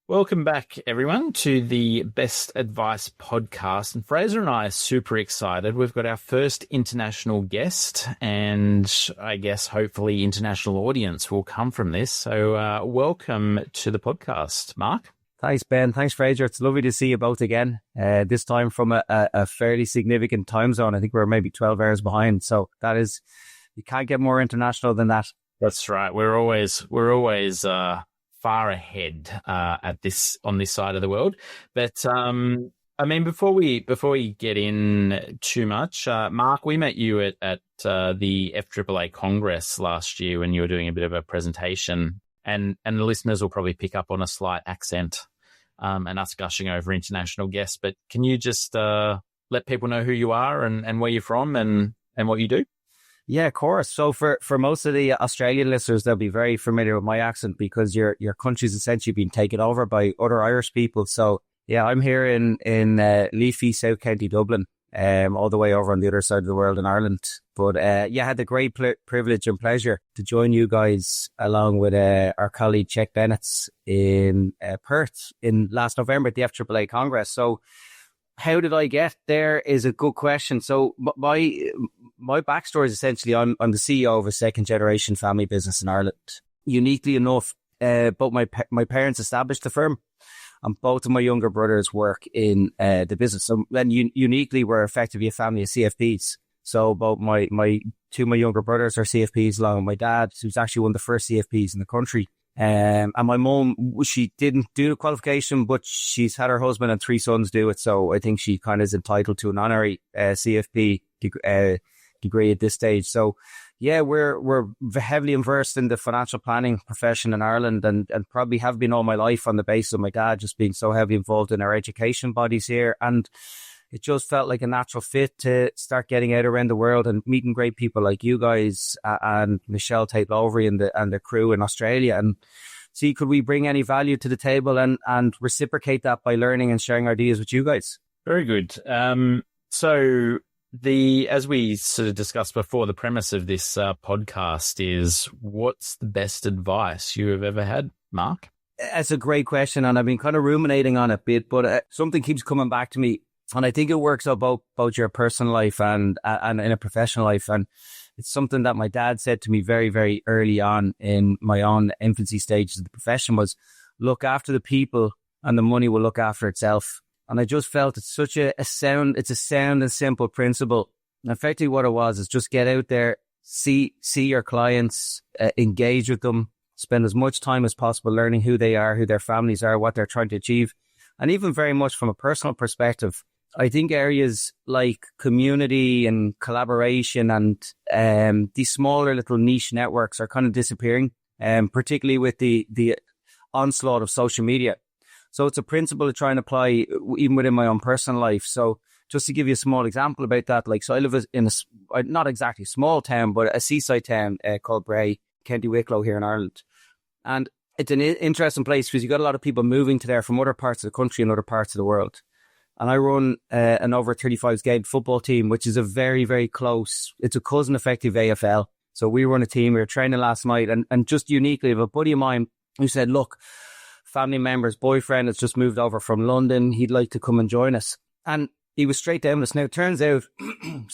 Welcome back, everyone, to the Best Advice podcast. And Fraser and I are super excited. We've got our first international guest, and I guess hopefully international audience will come from this. So welcome to the podcast, Mark. Thanks, Ben. Thanks, Fraser. It's lovely to see you both again, this time from a fairly significant time zone. I think we're maybe 12 hours behind. So you can't get more international than that. That's right. We're always far ahead on this side of the world. But before we get in too much, Mark, we met you at the FAAA Congress last year when you were doing a bit of a presentation, and the listeners will probably pick up on a slight accent and us gushing over international guests. But can you just let people know who you are and where you're from and what you do? Yeah, of course. So for most of the Australian listeners, they'll be very familiar with my accent because your country's essentially been taken over by other Irish people. So yeah, I'm here in leafy South County Dublin, all the way over on the other side of the world in Ireland. But I had the great privilege and pleasure to join you guys along with our colleague Czech Bennett in Perth in last November at the FAAA Congress. So how did I get there is a good question. So my backstory is essentially I'm the CEO of a second generation family business in Ireland. Uniquely enough, both my parents established the firm, and both of my younger brothers work in the business. So then uniquely, we're effectively a family of CFPs. So both my two of my younger brothers are CFPs, along with my dad, who's actually one of the first CFPs in the country. And my mum, she didn't do the qualification, but she's had her husband and three sons do it. So I think she kind of is entitled to an honorary CFP degree at this stage. So yeah, we're heavily immersed in the financial planning profession in Ireland, and probably have been all my life on the basis of my dad just being so heavily involved in our education bodies here. And it just felt like a natural fit to start getting out around the world and meeting great people like you guys and Michelle Tate-Lowry and the crew in Australia, and see could we bring any value to the table and reciprocate that by learning and sharing ideas with you guys. Very good. So as we sort of discussed before, the premise of this podcast is, what's the best advice you have ever had, Mark? That's a great question, and I've been kind of ruminating on it a bit, but something keeps coming back to me. And I think it works out both your personal life and in a professional life. And it's something that my dad said to me very, very early on in my own infancy stages of the profession was, look after the people and the money will look after itself. And I just felt it's such a sound and simple principle. And effectively what it was is just get out there, see your clients, engage with them, spend as much time as possible learning who they are, who their families are, what they're trying to achieve. And even very much from a personal perspective, I think areas like community and collaboration and these smaller little niche networks are kind of disappearing, particularly with the onslaught of social media. So it's a principle to try and apply even within my own personal life. So just to give you a small example about that, so I live in a not exactly small town, but a seaside town called Bray, County Wicklow here in Ireland. And it's an interesting place because you've got a lot of people moving to there from other parts of the country and other parts of the world. And I run an over 35s game football team, which is a very, very close, it's a cousin effective AFL. So we run a team, we were training last night, and just uniquely, I have a buddy of mine who said, look, family member's boyfriend has just moved over from London. He'd like to come and join us. And he was straight down with us. Now, it turns out,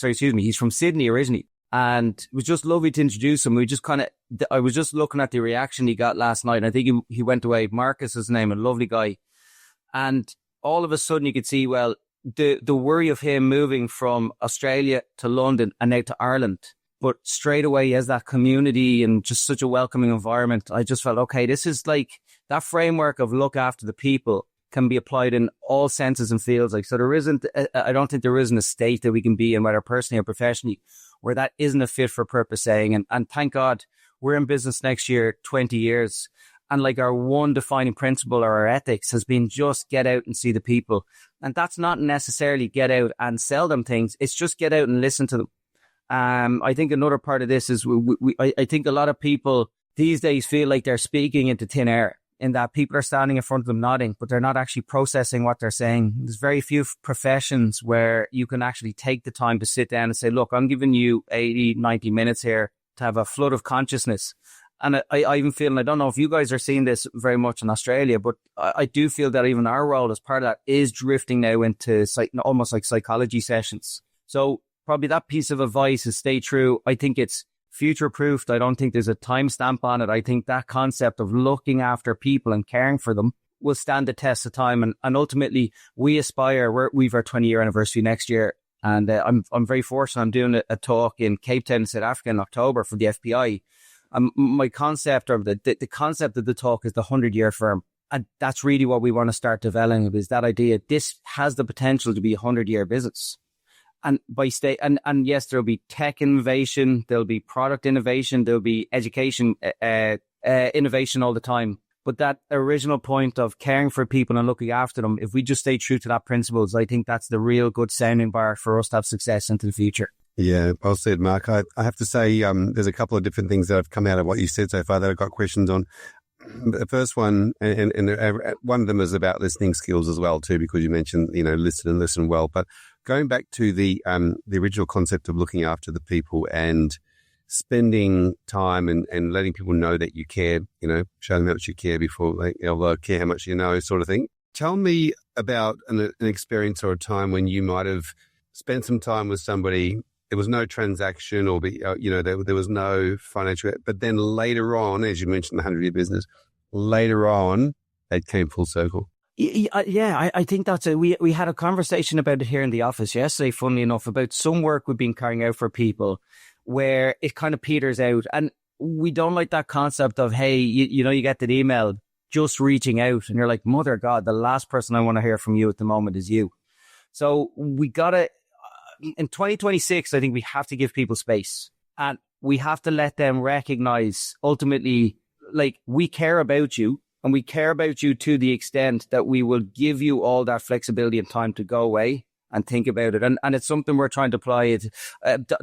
he's from Sydney originally. And it was just lovely to introduce him. I was just looking at the reaction he got last night. And I think he went away. Marcus is his name, a lovely guy. And all of a sudden you could see, well, the worry of him moving from Australia to London and now to Ireland. But straight away he has that community and just such a welcoming environment. I just felt, okay, this is like that framework of look after the people can be applied in all senses and fields. So I don't think there isn't a state that we can be in, whether personally or professionally, where that isn't a fit for purpose saying. And thank God we're in business next year, 20 years. And our one defining principle or our ethics has been just get out and see the people. And that's not necessarily get out and sell them things. It's just get out and listen to them. I think another part of this is I think a lot of people these days feel like they're speaking into thin air, in that people are standing in front of them nodding, but they're not actually processing what they're saying. There's very few professions where you can actually take the time to sit down and say, look, I'm giving you 80, 90 minutes here to have a flood of consciousness And I even feel, and I don't know if you guys are seeing this very much in Australia, but I do feel that even our role as part of that is drifting now into almost like psychology sessions. So probably that piece of advice is stay true. I think it's future-proofed. I don't think there's a timestamp on it. I think that concept of looking after people and caring for them will stand the test of time. And ultimately, we aspire, we've our 20-year anniversary next year. And I'm very fortunate. I'm doing a talk in Cape Town, South Africa in October for the FPI. My concept, or the concept of the talk, is the 100-year firm. And that's really what we want to start developing, is that idea. This has the potential to be a 100-year business. And and yes, there'll be tech innovation, there'll be product innovation, there'll be education innovation all the time. But that original point of caring for people and looking after them, if we just stay true to that principles, I think that's the real good sounding bar for us to have success into the future. Yeah, well said, Mark. I have to say, there's a couple of different things that have come out of what you said so far that I've got questions on. The first one, and one of them is about listening skills as well too, because you mentioned, listen and listen well. But going back to the original concept of looking after the people and spending time and letting people know that you care, show them how much you care before they'll care how much you know, sort of thing. Tell me about an experience or a time when you might have spent some time with somebody. There was no transaction or, there was no financial, but then later on, as you mentioned, the 100-year business, later on, it came full circle. Yeah, I think that's it. We had a conversation about it here in the office yesterday, funnily enough, about some work we've been carrying out for people where it kind of peters out. And we don't like that concept of, hey, you get that email, just reaching out. And you're like, mother God, the last person I want to hear from you at the moment is you. So we got to, in 2026, I think we have to give people space, and we have to let them recognize ultimately, like, we care about you, and we care about you to the extent that we will give you all that flexibility and time to go away and think about it. And it's something we're trying to apply.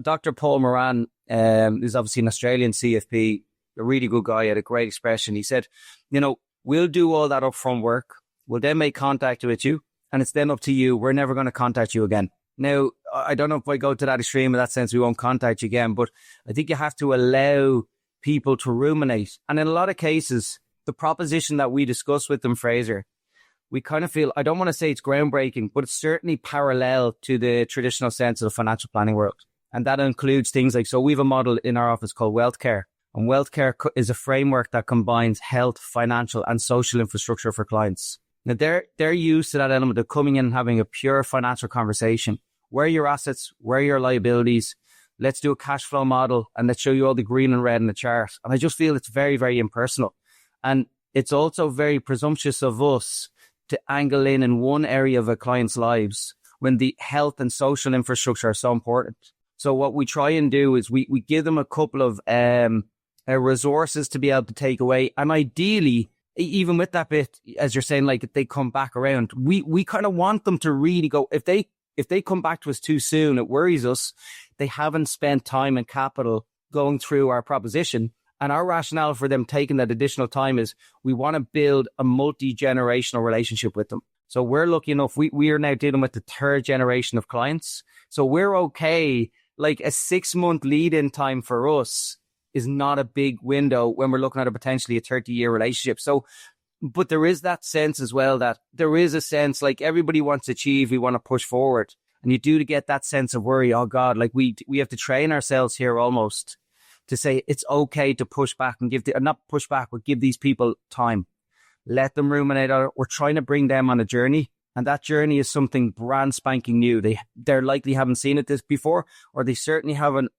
Dr. Paul Moran is obviously an Australian CFP, a really good guy, had a great expression. He said, we'll do all that upfront work. We'll then make contact with you, and it's then up to you. We're never going to contact you again. Now, I don't know if I go to that extreme in that sense, we won't contact you again, but I think you have to allow people to ruminate. And in a lot of cases, the proposition that we discuss with them, Fraser, we kind of feel, I don't want to say it's groundbreaking, but it's certainly parallel to the traditional sense of the financial planning world. And that includes things like, so we have a model in our office called Wealth Care. And Wealth Care is a framework that combines health, financial and social infrastructure for clients. Now, they're used to that element of coming in and having a pure financial conversation. Where are your assets? Where are your liabilities? Let's do a cash flow model and let's show you all the green and red in the chart. And I just feel it's very, very impersonal. And it's also very presumptuous of us to angle in one area of a client's lives when the health and social infrastructure are so important. So what we try and do is we give them a couple of resources to be able to take away. And ideally, even with that bit, as you're saying, like if they come back around, we kind of want them to really go, if they come back to us too soon, it worries us. They haven't spent time and capital going through our proposition. And our rationale for them taking that additional time is we want to build a multi-generational relationship with them. So we're lucky enough, we are now dealing with the third generation of clients. So we're okay. Like a 6-month lead-in time for us is not a big window when we're looking at a potentially a 30-year relationship. So, but there is that sense as well that there is a sense like everybody wants to achieve, we want to push forward. And you do to get that sense of worry, oh God, like we have to train ourselves here almost to say it's okay to push back and not push back, but give these people time. Let them ruminate on it. We're trying to bring them on a journey. And that journey is something brand spanking new. They're likely haven't seen it this before, or they certainly haven't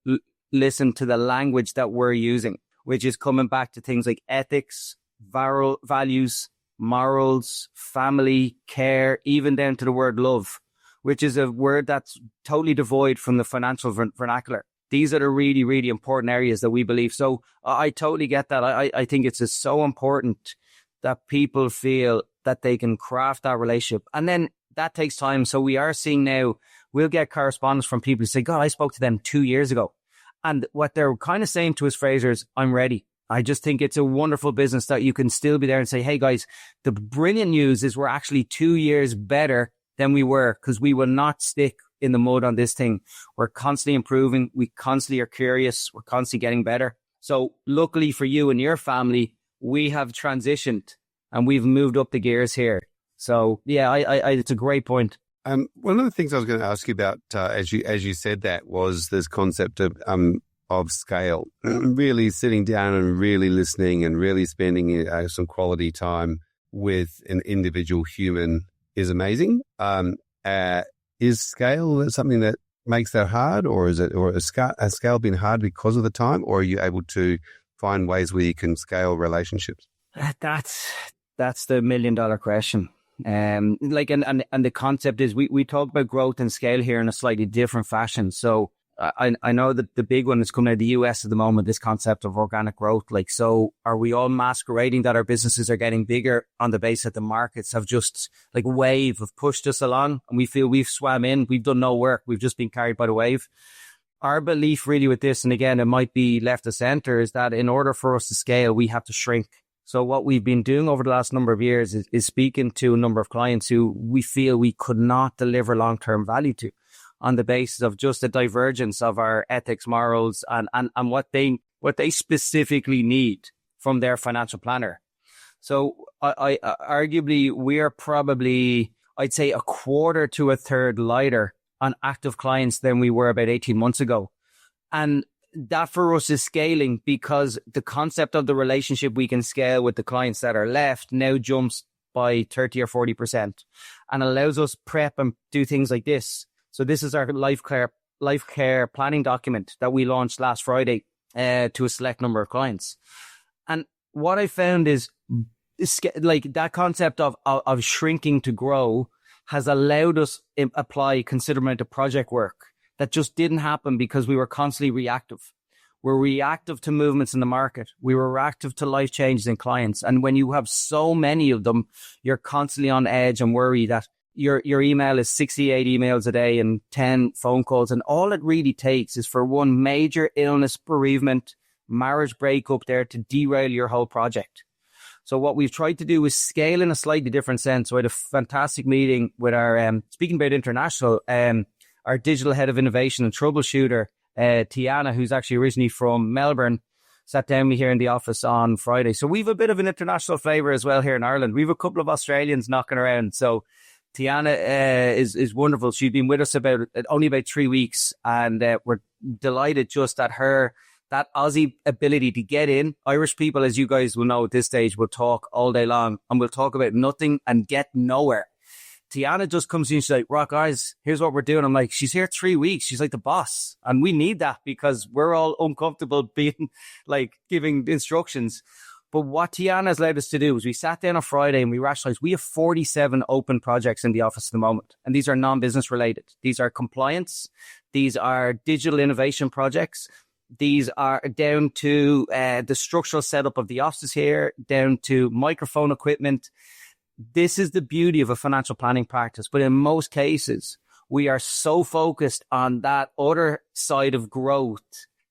listened to the language that we're using, which is coming back to things like ethics, values, morals, family, care, even down to the word love, which is a word that's totally devoid from the financial vernacular. These are the really, really important areas that we believe. So I totally get that. I think it's just so important that people feel that they can craft that relationship. And then that takes time. So we are seeing now, we'll get correspondence from people who say, God, I spoke to them 2 years ago. And what they're kind of saying to us, Fraser, is I'm ready. I just think it's a wonderful business that you can still be there and say, hey guys, the brilliant news is we're actually 2 years better than we were because we will not stick in the mud on this thing. We're constantly improving. We constantly are curious. We're constantly getting better. So luckily for you and your family, we have transitioned and we've moved up the gears here. So yeah, I it's a great point. One of the things I was going to ask you about, as you said that, was this concept of scale. Really sitting down and really listening and really spending some quality time with an individual human is amazing. Is scale something that makes that hard, or has scale been hard because of the time, or are you able to find ways where you can scale relationships? That's the $1 million question. And the concept is we talk about growth and scale here in a slightly different fashion. So I know that the big one is coming out of the US at the moment, this concept of organic growth. Like, so are we all masquerading that our businesses are getting bigger on the basis that the markets have just like wave have pushed us along and we feel we've swam in, we've done no work, we've just been carried by the wave? Our belief really with this, and again, it might be left of center, is that in order for us to scale, we have to shrink. So what we've been doing over the last number of years is speaking to a number of clients who we feel we could not deliver long-term value to on the basis of just a divergence of our ethics, morals, and what they specifically need from their financial planner. So I arguably we are probably, I'd say, a quarter to a third lighter on active clients than we were about 18 months ago. And that for us is scaling because the concept of the relationship we can scale with the clients that are left now jumps by 30 or 40% and allows us prep and do things like this. So this is our life care planning document that we launched last Friday to a select number of clients. And what I found is like that concept of shrinking to grow has allowed us to apply a considerable amount of project work that just didn't happen because we were constantly reactive. We're reactive to movements in the market. We were reactive to life changes in clients. And when you have so many of them, you're constantly on edge and worry that your email is 68 emails a day and 10 phone calls. And all it really takes is for one major illness, bereavement, marriage breakup there to derail your whole project. So what we've tried to do is scale in a slightly different sense. So I had a fantastic meeting with our, speaking about international, our digital head of innovation and troubleshooter, Tiana, who's actually originally from Melbourne, sat down with me here in the office on Friday. So we've a bit of an international flavor as well here in Ireland. We've a couple of Australians knocking around. So Tiana is wonderful. She's been with us only about 3 weeks, and we're delighted just at that Aussie ability to get in. Irish people, as you guys will know at this stage, will talk all day long and we'll talk about nothing and get nowhere. Tiana just comes in, she's like, "Right, guys, here's what we're doing." I'm like, she's here 3 weeks. She's like the boss. And we need that because we're all uncomfortable being like giving instructions. But what Tiana has allowed us to do is we sat down on Friday and we rationalized we have 47 open projects in the office at the moment. And these are non-business related. These are compliance. These are digital innovation projects. These are down to the structural setup of the offices here, down to microphone equipment. This is the beauty of a financial planning practice. But in most cases, we are so focused on that other side of growth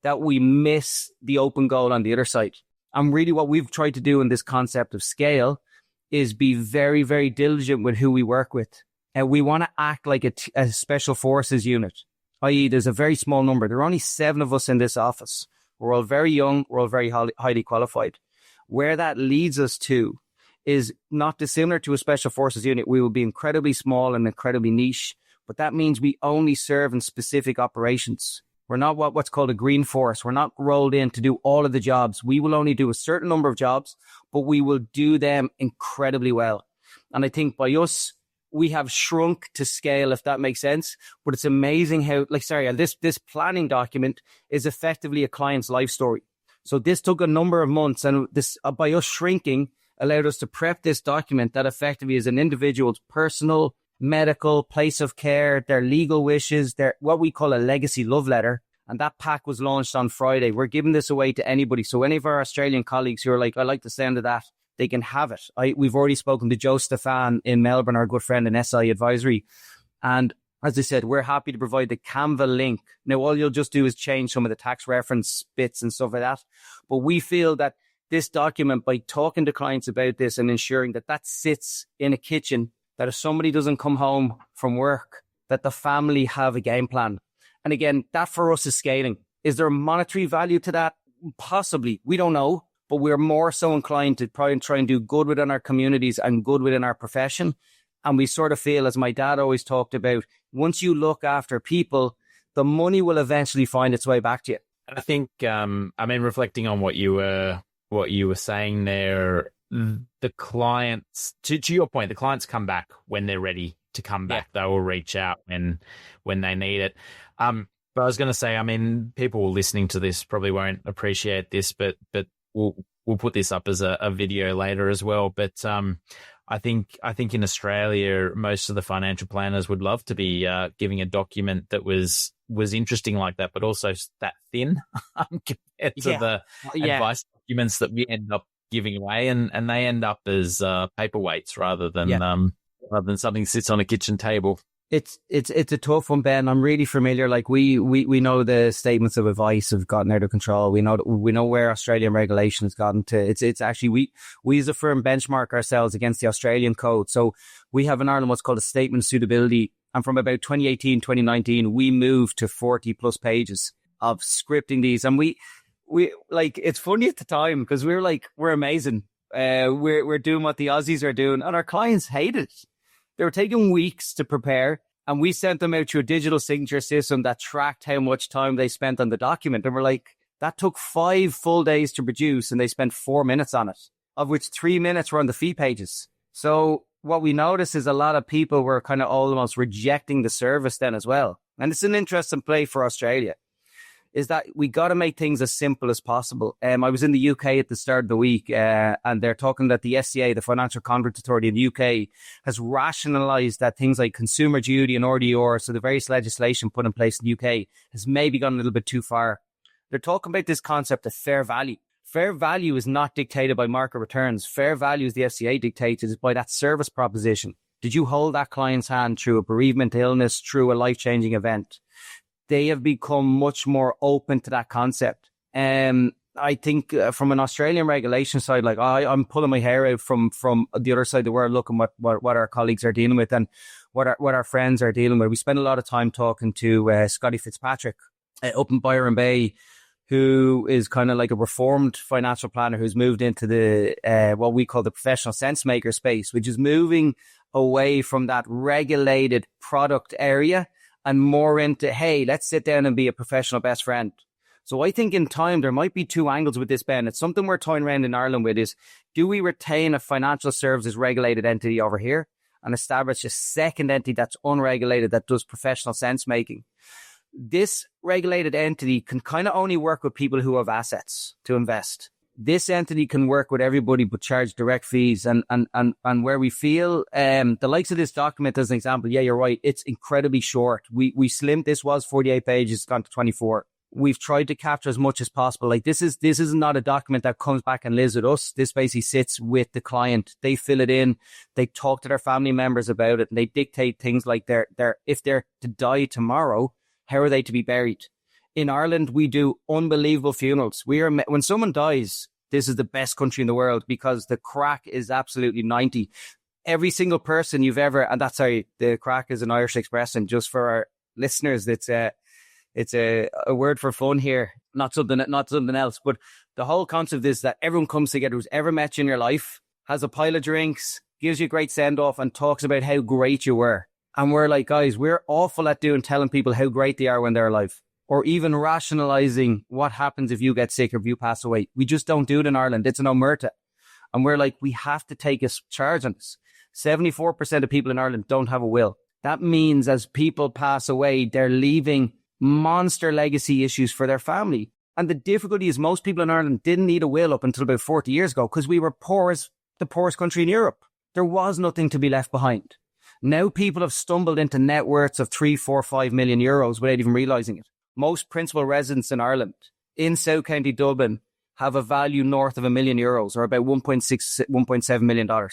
that we miss the open goal on the other side. And really what we've tried to do in this concept of scale is be very, very diligent with who we work with. And we want to act like a special forces unit, i.e. there's a very small number. There are only 7 of us in this office. We're all very young. We're all very highly qualified. Where that leads us to is not dissimilar to a special forces unit. We will be incredibly small and incredibly niche, but that means we only serve in specific operations. We're not what's called a green force. We're not rolled in to do all of the jobs. We will only do a certain number of jobs, but we will do them incredibly well. And I think by us, we have shrunk to scale, if that makes sense. But it's amazing how, this planning document is effectively a client's life story. So this took a number of months, and this by us shrinking allowed us to prep this document that effectively is an individual's personal, medical, place of care, their legal wishes, their what we call a legacy love letter. And that pack was launched on Friday. We're giving this away to anybody. So any of our Australian colleagues who are like, I like the sound of that, they can have it. We've already spoken to Joe Stefan in Melbourne, our good friend in SI Advisory. And as I said, we're happy to provide the Canva link. Now, all you'll just do is change some of the tax reference bits and stuff like that. But we feel that this document, by talking to clients about this and ensuring that that sits in a kitchen, that if somebody doesn't come home from work, that the family have a game plan. And again, that for us is scaling. Is there a monetary value to that? Possibly, we don't know, but we're more so inclined to try and do good within our communities and good within our profession. And we sort of feel, as my dad always talked about, once you look after people, the money will eventually find its way back to you. And I think, reflecting on what you were saying there, the clients, to your point, the clients come back when they're ready to come back. Yeah. They will reach out when they need it. But I was going to say, people listening to this probably won't appreciate this, but we'll put this up as a video later as well. But I think in Australia, most of the financial planners would love to be giving a document that was interesting like that, but also that thin compared to the advice documents that we end up giving away, and they end up as paperweights rather than something that sits on a kitchen table. It's a tough one, Ben. I'm really familiar. Like we know the statements of advice have gotten out of control. We know where Australian regulation has gotten to. It's actually we as a firm benchmark ourselves against the Australian code. So we have in Ireland what's called a statement of suitability. And from about 2018, 2019, we moved to 40 plus pages of scripting these. And we like, it's funny at the time because we're amazing. We're doing what the Aussies are doing, and our clients hate it. They were taking weeks to prepare, and we sent them out through a digital signature system that tracked how much time they spent on the document. And we're like, that took 5 full days to produce, and they spent 4 minutes on it, of which 3 minutes were on the fee pages. So what we noticed is a lot of people were kind of almost rejecting the service then as well. And it's an interesting play for Australia, is that we got to make things as simple as possible. I was in the UK at the start of the week, and they're talking that the FCA, the Financial Conduct Authority in the UK, has rationalised that things like consumer duty and RDR, so the various legislation put in place in the UK, has maybe gone a little bit too far. They're talking about this concept of fair value. Fair value is not dictated by market returns. Fair value, as the FCA dictates, is by that service proposition. Did you hold that client's hand through a bereavement, illness, through a life-changing event? They have become much more open to that concept. I think from an Australian regulation side, like I'm pulling my hair out from the other side of the world, looking what our colleagues are dealing with and what our friends are dealing with. We spend a lot of time talking to Scotty Fitzpatrick up in Byron Bay, who is kind of like a reformed financial planner who's moved into the what we call the professional sense maker space, which is moving away from that regulated product area and more into, hey, let's sit down and be a professional best friend. So I think in time, there might be 2 angles with this, Ben. It's something we're toying around in Ireland with is, do we retain a financial services regulated entity over here and establish a second entity that's unregulated that does professional sense making? This regulated entity can kind of only work with people who have assets to invest. This entity can work with everybody but charge direct fees. And where we feel the likes of this document as an example, yeah, you're right, it's incredibly short. We slimmed, this was 48 pages, it's gone to 24. We've tried to capture as much as possible. Like this is not a document that comes back and lives with us. This basically sits with the client. They fill it in, they talk to their family members about it, and they dictate things like their if they're to die tomorrow, how are they to be buried? In Ireland, we do unbelievable funerals. When someone dies, this is the best country in the world because the crack is absolutely 90. Every single person you've ever, and that's sorry, the crack is an Irish expression. Just for our listeners, it's a word for fun here, not something else. But the whole concept is that everyone comes together who's ever met you in your life, has a pile of drinks, gives you a great send off, and talks about how great you were. And we're like, guys, we're awful at telling people how great they are when they're alive, or even rationalizing what happens if you get sick or if you pass away. We just don't do it in Ireland. It's an omerta. And we're like, we have to take a charge on this. 74% of people in Ireland don't have a will. That means as people pass away, they're leaving monster legacy issues for their family. And the difficulty is most people in Ireland didn't need a will up until about 40 years ago because we were poor as the poorest country in Europe. There was nothing to be left behind. Now people have stumbled into net worths of 3, 4, 5 million euros without even realising it. Most principal residents in Ireland, in South County Dublin, have a value north of €1 million or about $1.7 million.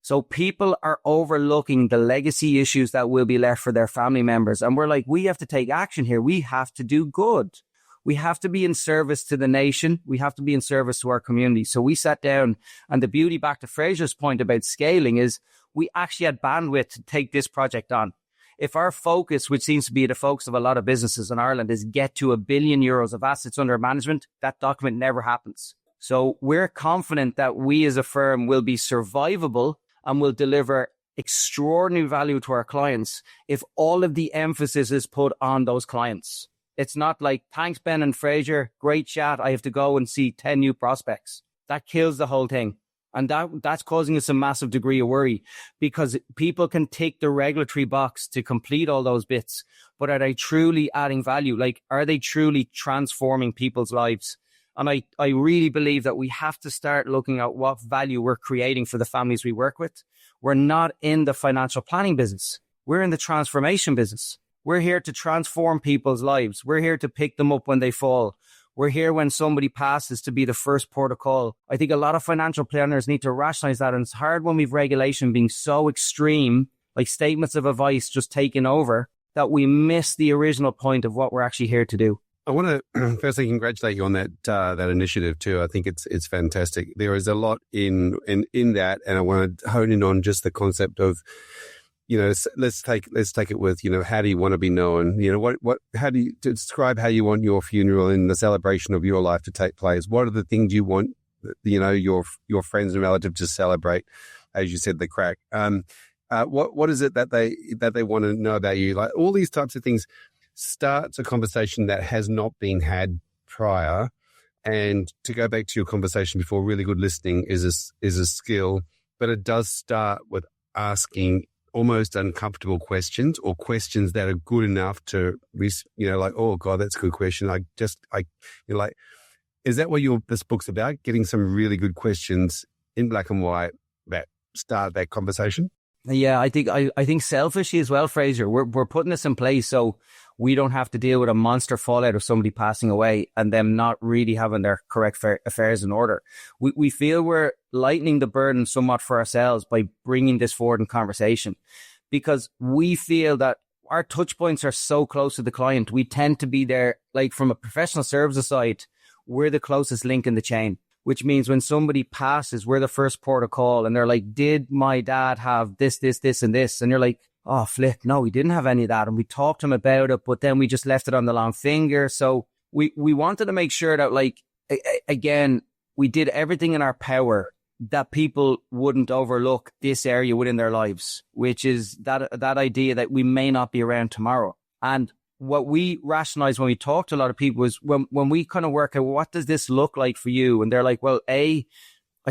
So people are overlooking the legacy issues that will be left for their family members. And we're like, we have to take action here. We have to do good. We have to be in service to the nation. We have to be in service to our community. So we sat down, and the beauty, back to Fraser's point about scaling, is we actually had bandwidth to take this project on. if our focus, which seems to be the focus of a lot of businesses in Ireland, is get to €1 billion of assets under management, that document never happens. So we're confident that we as a firm will be survivable and will deliver extraordinary value to our clients if all of the emphasis is put on those clients. It's not like, thanks, Ben and Fraser, great chat, I have to go and see 10 new prospects. That kills the whole thing. And that's causing us a massive degree of worry, because people can tick the regulatory box to complete all those bits. But are they truly adding value? Like, are they truly transforming people's lives? And I really believe that we have to start looking at what value we're creating for the families we work with. We're not in the financial planning business. We're in the transformation business. We're here to transform people's lives. We're here to pick them up when they fall. We're here when somebody passes to be the first port of call. I think a lot of financial planners need to rationalize that. And it's hard when we've regulation being so extreme, like statements of advice just taking over, that we miss the original point of what we're actually here to do. I want to firstly congratulate you on that initiative too. I think it's fantastic. There is a lot in that, and I want to hone in on just the concept of, you know, let's take it with, you know, how do you want to be known? You know, how do you describe how you want your funeral and the celebration of your life to take place? What are the things you want, you know, your friends and relatives to celebrate? As you said, the crack. What is it that they want to know about you? Like, all these types of things starts a conversation that has not been had prior. And to go back to your conversation before, really good listening is a skill, but it does start with asking almost uncomfortable questions, or questions that are good enough to, you know, like, oh God, that's a good question. You're like, is that what this book's about? Getting some really good questions in black and white that start that conversation? Yeah, I think selfishly as well, Fraser, we're putting this in place so we don't have to deal with a monster fallout of somebody passing away and them not really having their correct affairs in order. We feel we're lightening the burden somewhat for ourselves by bringing this forward in conversation, because we feel that our touch points are so close to the client. We tend to be there, like, from a professional services side, we're the closest link in the chain, which means when somebody passes, we're the first port of call, and they're like, did my dad have this, and this? And you're like, oh, flip, no, we didn't have any of that. And we talked to him about it, but then we just left it on the long finger. So we wanted to make sure that, like, again, we did everything in our power that people wouldn't overlook this area within their lives, which is that idea that we may not be around tomorrow. And what we rationalize when we talk to a lot of people is when we kind of work out, what does this look like for you? And they're like, well, I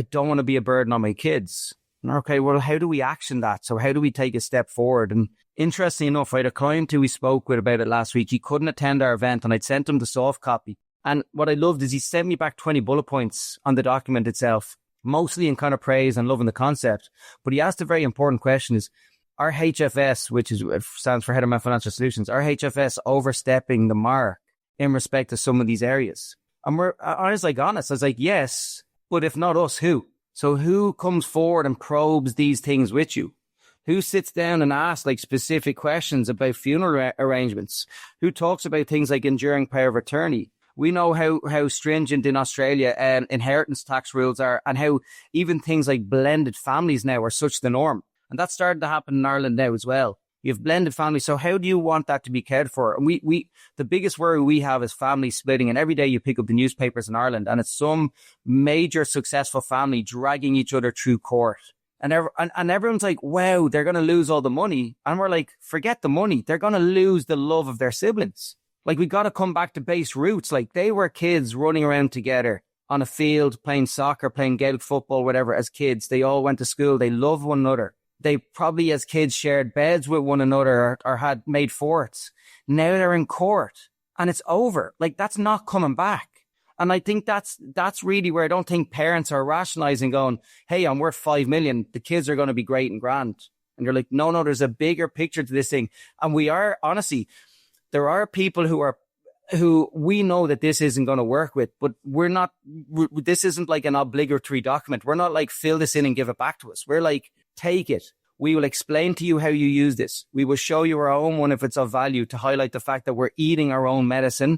don't want to be a burden on my kids. And okay, well, how do we action that? So how do we take a step forward? And interestingly enough, I had a client who we spoke with about it last week. He couldn't attend our event, and I'd sent him the soft copy. And what I loved is he sent me back 20 bullet points on the document itself, mostly in kind of praise and loving the concept. But he asked a very important question: is our HFS, which stands for Hedderman Financial Solutions, our HFS overstepping the mark in respect to some of these areas? And I was like, yes, but if not us, who? So who comes forward and probes these things with you? Who sits down and asks, like, specific questions about funeral arrangements? Who talks about things like enduring power of attorney? We know how stringent in Australia inheritance tax rules are, and how even things like blended families now are such the norm. And that's starting to happen in Ireland now as well. You have blended families. So how do you want that to be cared for? And the biggest worry we have is family splitting. And every day you pick up the newspapers in Ireland, and it's some major successful family dragging each other through court. And everyone's like, wow, they're going to lose all the money. And we're like, forget the money. They're going to lose the love of their siblings. Like, we got to come back to base roots. Like, they were kids running around together on a field, playing soccer, playing Gaelic football, whatever, as kids. They all went to school. They loved one another. They probably, as kids, shared beds with one another or had made forts. Now they're in court and it's over. Like, that's not coming back. And I think that's really where I don't think parents are rationalizing, going, hey, I'm worth 5 million. The kids are going to be great and grand. And you're like, no, there's a bigger picture to this thing. And we are, honestly, there are people who we know that this isn't going to work with, but this isn't like an obligatory document. We're not like, fill this in and give it back to us. We're like, take it. We will explain to you how you use this. We will show you our own one if it's of value, to highlight the fact that we're eating our own medicine.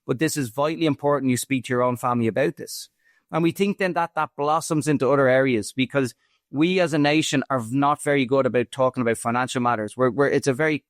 But this is vitally important you speak to your own family about this. And we think then that blossoms into other areas, because we as a nation are not very good about talking about financial matters. It's a very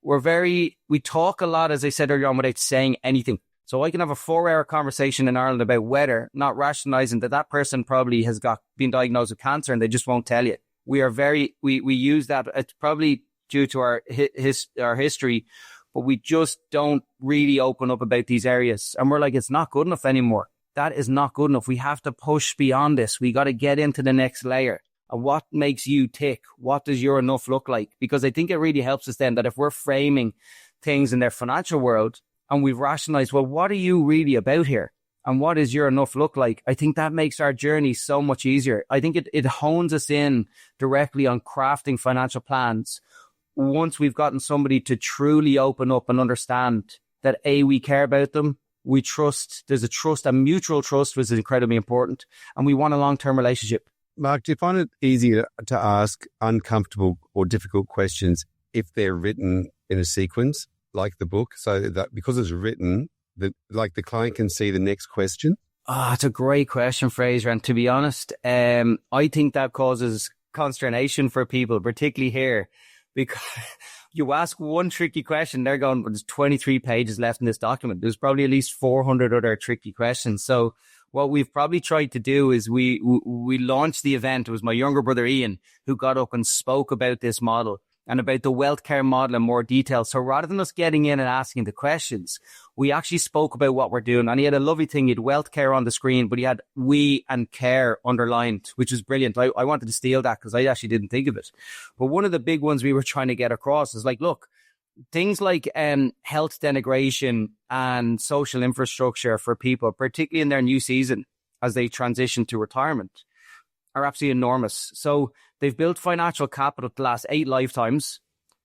we talk a lot, as I said earlier on, without saying anything. So I can have a 4-hour conversation in Ireland about weather, not rationalizing that person probably has been diagnosed with cancer and they just won't tell you. We use that. It's probably due to our history, but we just don't really open up about these areas. And we're like, it's not good enough anymore. That is not good enough. We have to push beyond this. We got to get into the next layer. And what makes you tick? What does your enough look like? Because I think it really helps us then that if we're framing things in their financial world and we've rationalized, well, what are you really about here? And what does your enough look like? I think that makes our journey so much easier. I think it hones us in directly on crafting financial plans. Once we've gotten somebody to truly open up and understand that we care about them, we trust, there's a mutual trust, which is incredibly important. And we want a long-term relationship. Mark, do you find it easier to ask uncomfortable or difficult questions if they're written in a sequence, like the book, so that because it's written, like the client can see the next question? It's a great question, Fraser. And to be honest, I think that causes consternation for people, particularly here, because you ask one tricky question, they're going, there's 23 pages left in this document. There's probably at least 400 other tricky questions. So what we've probably tried to do is we launched the event. It was my younger brother, Ian, who got up and spoke about this model and about the wealth care model in more detail. So rather than us getting in and asking the questions, we actually spoke about what we're doing. And he had a lovely thing. He had wealth care on the screen, but he had we and care underlined, which was brilliant. I wanted to steal that because I actually didn't think of it. But one of the big ones we were trying to get across is like, look, things like health denigration and social infrastructure for people, particularly in their new season as they transition to retirement, are absolutely enormous. So they've built financial capital to last 8 lifetimes,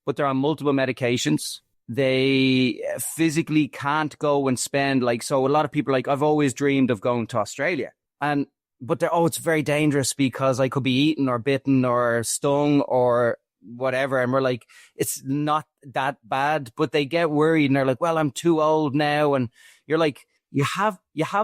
but they're on multiple medications. They physically can't go and spend so a lot of people are like, I've always dreamed of going to Australia. But it's very dangerous because I could be eaten or bitten or stung or whatever. And we're like, it's not that bad, but they get worried and they're like, well, I'm too old now. And you're like, you have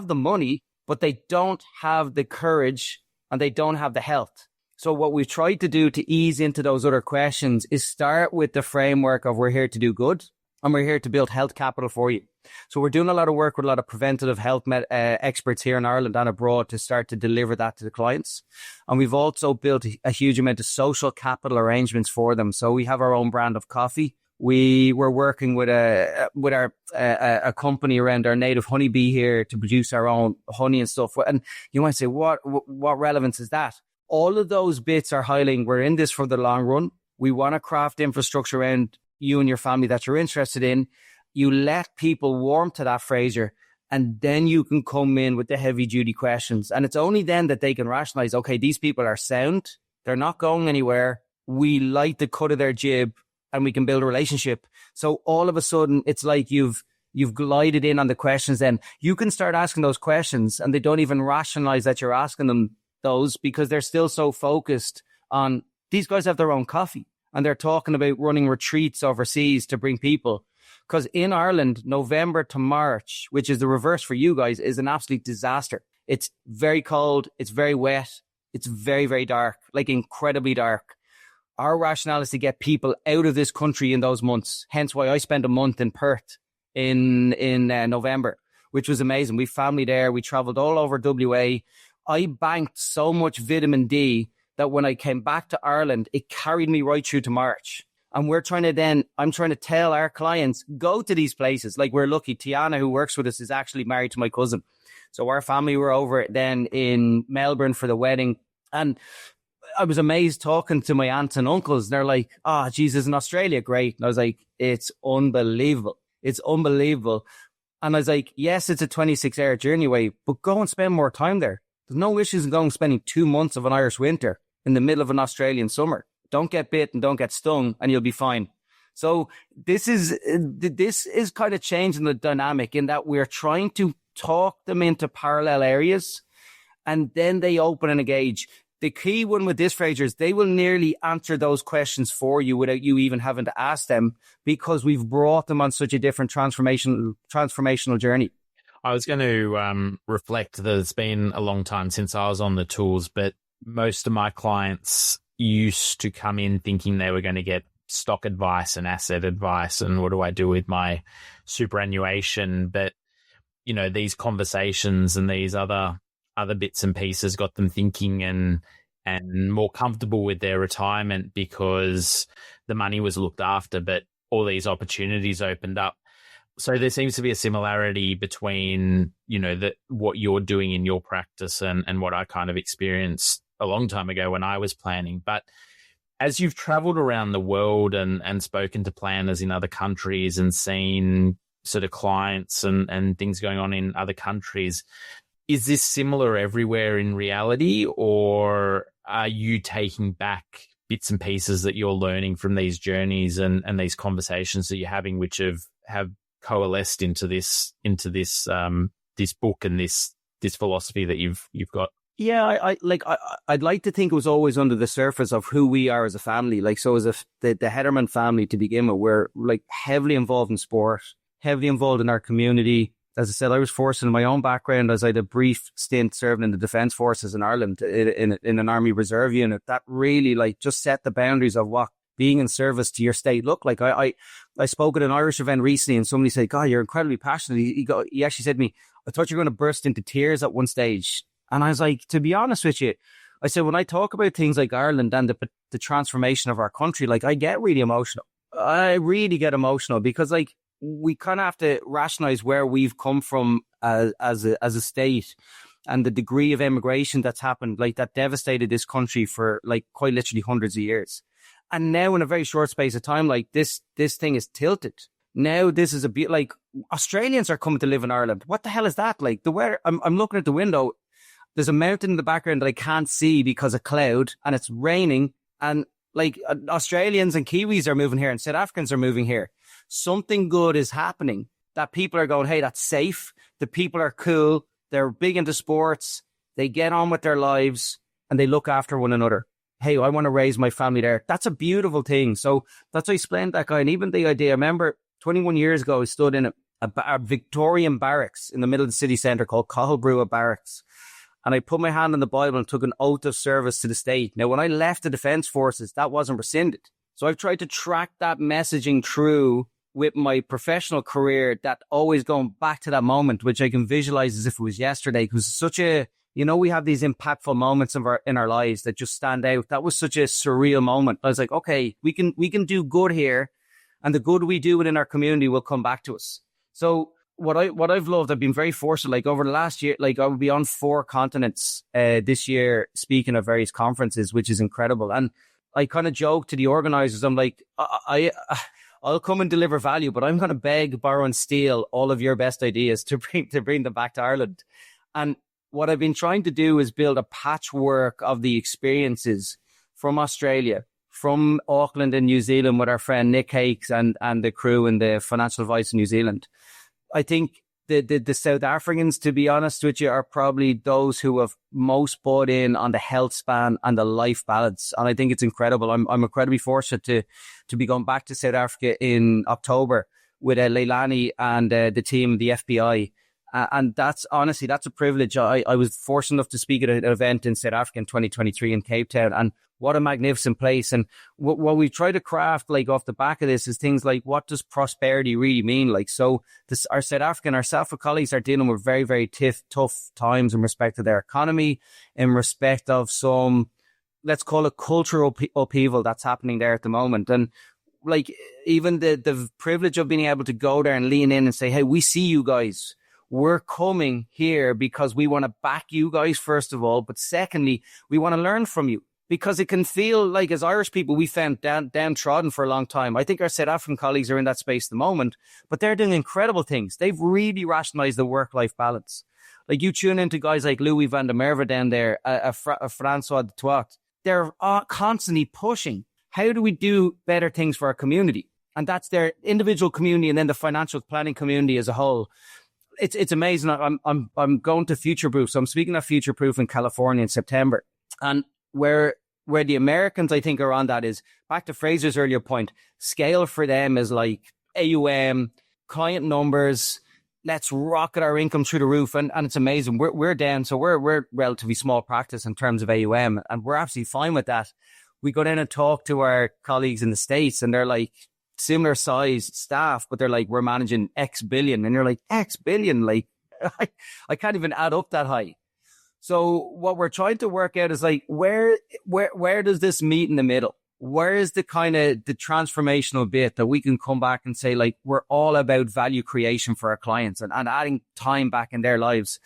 the money, but they don't have the courage and they don't have the health. So what we've tried to do to ease into those other questions is start with the framework of we're here to do good and we're here to build health capital for you. So we're doing a lot of work with a lot of preventative health experts here in Ireland and abroad to start to deliver that to the clients. And we've also built a huge amount of social capital arrangements for them. So we have our own brand of coffee. We were working with a company around our native honeybee here to produce our own honey and stuff. And you might say, what relevance is that? All of those bits are highlighting we're in this for the long run. We want to craft infrastructure around you and your family that you're interested in. You let people warm to that, Fraser, and then you can come in with the heavy duty questions. And it's only then that they can rationalize, okay, these people are sound. They're not going anywhere. We like the cut of their jib and we can build a relationship. So all of a sudden it's like you've glided in on the questions. Then you can start asking those questions and they don't even rationalize that you're asking them those because they're still so focused on these guys have their own coffee and they're talking about running retreats overseas to bring people. Because in Ireland, November to March, which is the reverse for you guys, is an absolute disaster. It's very cold. It's very wet. It's very, very dark, like incredibly dark. Our rationale is to get people out of this country in those months. Hence why I spent a month in Perth in November, which was amazing. We family there. We traveled all over WA. I banked so much vitamin D that when I came back to Ireland, it carried me right through to March. And I'm trying to tell our clients, go to these places. Like we're lucky. Tiana, who works with us, is actually married to my cousin. So our family were over then in Melbourne for the wedding. And I was amazed talking to my aunts and uncles. And they're like, Jesus, in Australia, great. And I was like, it's unbelievable. It's unbelievable. And I was like, yes, it's a 26-hour journey away, but go and spend more time there. There's no issues in going spending 2 months of an Irish winter in the middle of an Australian summer. Don't get bit and don't get stung and you'll be fine. So this is kind of changing the dynamic in that we're trying to talk them into parallel areas and then they open and engage. The key one with this, Fraser, is they will nearly answer those questions for you without you even having to ask them because we've brought them on such a different transformational journey. I was going to reflect that it's been a long time since I was on the tools, but most of my clients used to come in thinking they were going to get stock advice and asset advice and what do I do with my superannuation. But, these conversations and these other bits and pieces got them thinking and more comfortable with their retirement because the money was looked after, but all these opportunities opened up. So there seems to be a similarity between, what you're doing in your practice and what I kind of experienced a long time ago when I was planning. But as you've traveled around the world and spoken to planners in other countries and seen sort of clients and things going on in other countries, is this similar everywhere in reality, or are you taking back bits and pieces that you're learning from these journeys and these conversations that you're having, which have coalesced into this book and this philosophy that you've got? Yeah, I'd like to think it was always under the surface of who we are as a family. Like, so as the Hedderman family to begin with, we're like heavily involved in sport, heavily involved in our community. As I said, I was fortunate in my own background as I had a brief stint serving in the Defence Forces in Ireland in an Army Reserve unit. That really just set the boundaries of what being in service to your state looked like. I spoke at an Irish event recently and somebody said, God, you're incredibly passionate. He actually said to me, I thought you were going to burst into tears at one stage. And I was like, to be honest with you, I said, when I talk about things like Ireland and the transformation of our country, I get really emotional. I really get emotional because we kind of have to rationalize where we've come from as a state and the degree of immigration that's happened, that devastated this country for quite literally hundreds of years. And now in a very short space of time, this thing is tilted. Now this is a bit Australians are coming to live in Ireland. What the hell is that? The weather, I'm looking at the window. There's a mountain in the background that I can't see because of cloud and it's raining. And Australians and Kiwis are moving here and South Africans are moving here. Something good is happening that people are going, hey, that's safe. The people are cool. They're big into sports. They get on with their lives and they look after one another. Hey, I want to raise my family there. That's a beautiful thing. So that's why I explained that guy. And even the idea, I remember 21 years ago, I stood in a Victorian barracks in the middle of the city centre called Cohalbrua Barracks. And I put my hand on the Bible and took an oath of service to the state. Now, when I left the Defence Forces, that wasn't rescinded. So I've tried to track that messaging through with my professional career, that always going back to that moment, which I can visualize as if it was yesterday, because such a, we have these impactful moments in our lives that just stand out. That was such a surreal moment. I was like, okay, we can do good here, and the good we do within our community will come back to us. So what I've loved, I've been very fortunate, over the last year, I will be on 4 continents this year speaking at various conferences, which is incredible. And I kind of joke to the organizers, I'm like, I'll come and deliver value, but I'm going to beg, borrow and steal all of your best ideas to bring them back to Ireland. And what I've been trying to do is build a patchwork of the experiences from Australia, from Auckland and New Zealand with our friend Nick Hakes and the crew and the financial advice in New Zealand. I think the South Africans, to be honest with you, are probably those who have most bought in on the health span and the life balance. And I think it's incredible. I'm incredibly fortunate to be going back to South Africa in October with Leilani and the team, the FBI. And that's honestly, that's a privilege. I was fortunate enough to speak at an event in South Africa in 2023 in Cape Town. And what a magnificent place. And what we try to craft off the back of this is things like, what does prosperity really mean? So our South African, our South African colleagues are dealing with very, very tough times in respect to their economy, in respect of some, let's call it cultural upheaval that's happening there at the moment. And even the privilege of being able to go there and lean in and say, hey, we see you guys. We're coming here because we want to back you guys, first of all. But secondly, we want to learn from you. Because it can feel like, as Irish people, we found downtrodden for a long time. I think our South African colleagues are in that space at the moment, but they're doing incredible things. They've really rationalized the work-life balance. You tune into guys like Louis van der Merwe down there, Francois de Toit. They're constantly pushing. How do we do better things for our community? And that's their individual community and then the financial planning community as a whole. It's amazing. I'm going to Future Proof. So I'm speaking at Future Proof in California in September. And where the Americans, I think, are on that is, back to Fraser's earlier point, scale for them is AUM, client numbers, let's rocket our income through the roof. And it's amazing. We're down. So we're relatively small practice in terms of AUM, and we're absolutely fine with that. we go down and talk to our colleagues in the States, and they're like similar sized staff, but they're like, we're managing X billion. And you're like, X billion? Like, I can't even add up that high. So what we're trying to work out is like, where does this meet in the middle? Where is the kind of the transformational bit that we can come back and say, like, we're all about value creation for our clients and adding time back in their lives.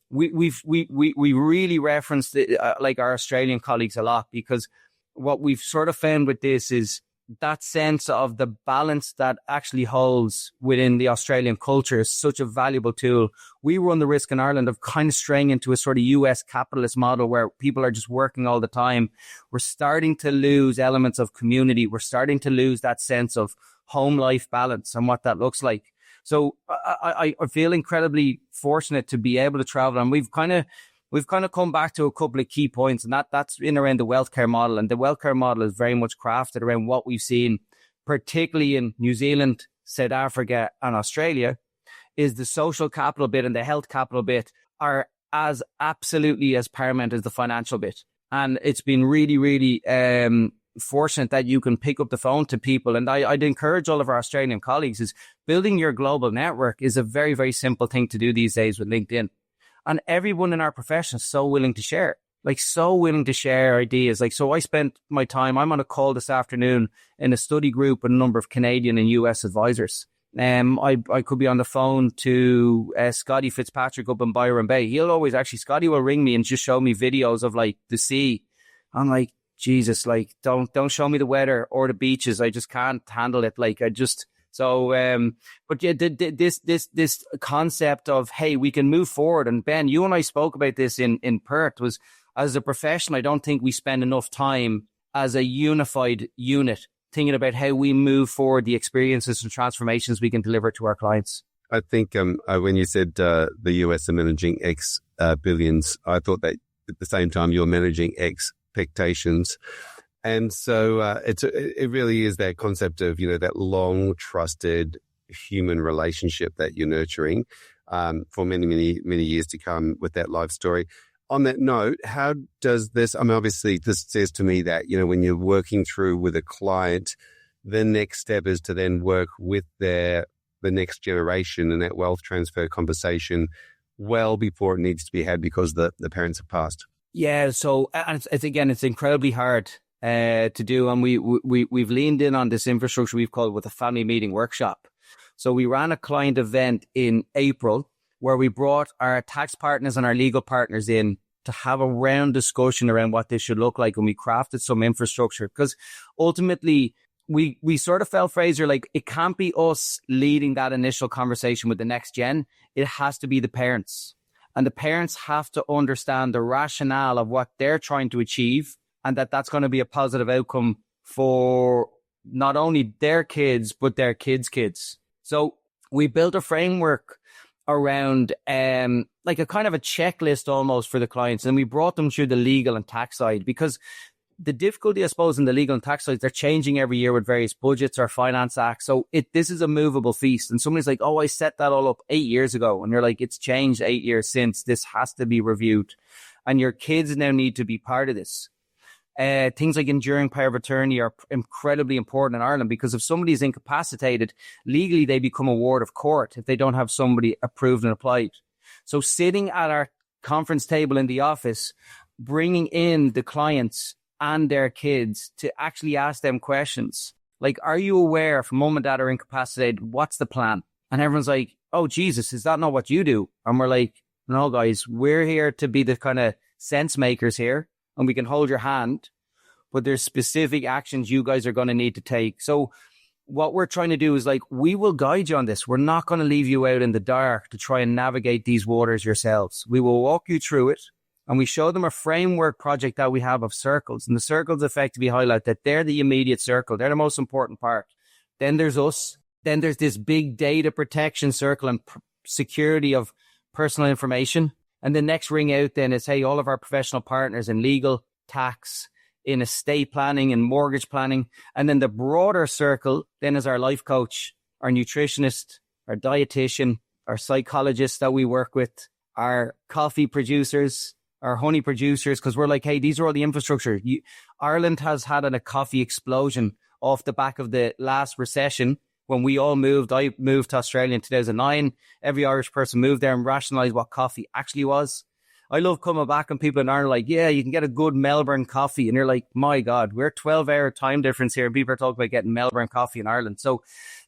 We really referenced like our Australian colleagues a lot, because what we've sort of found with this is that sense of the balance that actually holds within the Australian culture is such a valuable tool. We run the risk in Ireland of kind of straying into a sort of US capitalist model where people are just working all the time. We're starting to lose elements of community. We're starting to lose that sense of home life balance and what that looks like. So I feel incredibly fortunate to be able to travel, and we've kind of come back to a couple of key points, and that's in around the wealth care model. And the wealth care model is very much crafted around what we've seen, particularly in New Zealand, South Africa, and Australia, is the social capital bit and the health capital bit are as absolutely as paramount as the financial bit. And it's been really, really fortunate that you can pick up the phone to people. And I'd encourage all of our Australian colleagues is building your global network is a very, very simple thing to do these days with LinkedIn. And everyone in our profession is so willing to share, ideas. Like, so I spent my time, I'm on a call this afternoon in a study group with a number of Canadian and US advisors. I could be on the phone to Scotty Fitzpatrick up in Byron Bay. Scotty will ring me and just show me videos of like the sea. I'm like, Jesus, like, don't show me the weather or the beaches. I just can't handle it. Like, but yeah, this concept of, hey, we can move forward. And Ben, you and I spoke about this in Perth, was as a profession, I don't think we spend enough time as a unified unit thinking about how we move forward the experiences and transformations we can deliver to our clients. I think when you said the US are managing X billions, I thought that at the same time you're managing expectations. And so it really is that concept of, that long trusted human relationship that you're nurturing for many, many, many years to come with that life story. On that note, how does this, obviously this says to me that, when you're working through with a client, the next step is to then work with the next generation and that wealth transfer conversation well before it needs to be had because the parents have passed. Yeah. So it's incredibly hard to do. And we've leaned in on this infrastructure we've called with a family meeting workshop. So we ran a client event in April where we brought our tax partners and our legal partners in to have a round discussion around what this should look like. And we crafted some infrastructure because ultimately we sort of felt, Fraser, like it can't be us leading that initial conversation with the next gen. It has to be the parents. And the parents have to understand the rationale of what they're trying to achieve and that's going to be a positive outcome for not only their kids, but their kids' kids. So we built a framework around like a kind of a checklist almost for the clients. And we brought them through the legal and tax side because the difficulty, I suppose, in the legal and tax side, they're changing every year with various budgets or finance acts. So this is a movable feast. And somebody's like, oh, I set that all up 8 years ago. And you're like, it's changed 8 years since. This has to be reviewed. And your kids now need to be part of this. Things like enduring power of attorney are incredibly important in Ireland because if somebody is incapacitated, legally they become a ward of court if they don't have somebody approved and applied. So sitting at our conference table in the office, bringing in the clients and their kids to actually ask them questions like, are you aware if mom and dad are incapacitated, what's the plan? And everyone's like, oh, Jesus, is that not what you do? And we're like, no, guys, we're here to be the kind of sense makers here. And we can hold your hand, but there's specific actions you guys are going to need to take. So what we're trying to do is like, we will guide you on this. We're not going to leave you out in the dark to try and navigate these waters yourselves. We will walk you through it. And we show them a framework project that we have of circles. And the circles effectively highlight that they're the immediate circle. They're the most important part. Then there's us. Then there's this big data protection circle and security of personal information. And the next ring out then is, hey, all of our professional partners in legal, tax, in estate planning and mortgage planning. And then the broader circle then is our life coach, our nutritionist, our dietitian, our psychologist that we work with, our coffee producers, our honey producers, because we're like, hey, these are all the infrastructure. Ireland has had a coffee explosion off the back of the last recession when we all moved. I moved to Australia in 2009. Every Irish person moved there and rationalized what coffee actually was. I love coming back and people in Ireland are like, yeah, you can get a good Melbourne coffee. And you're like, my God, we're 12-hour time difference here. And people are talking about getting Melbourne coffee in Ireland. So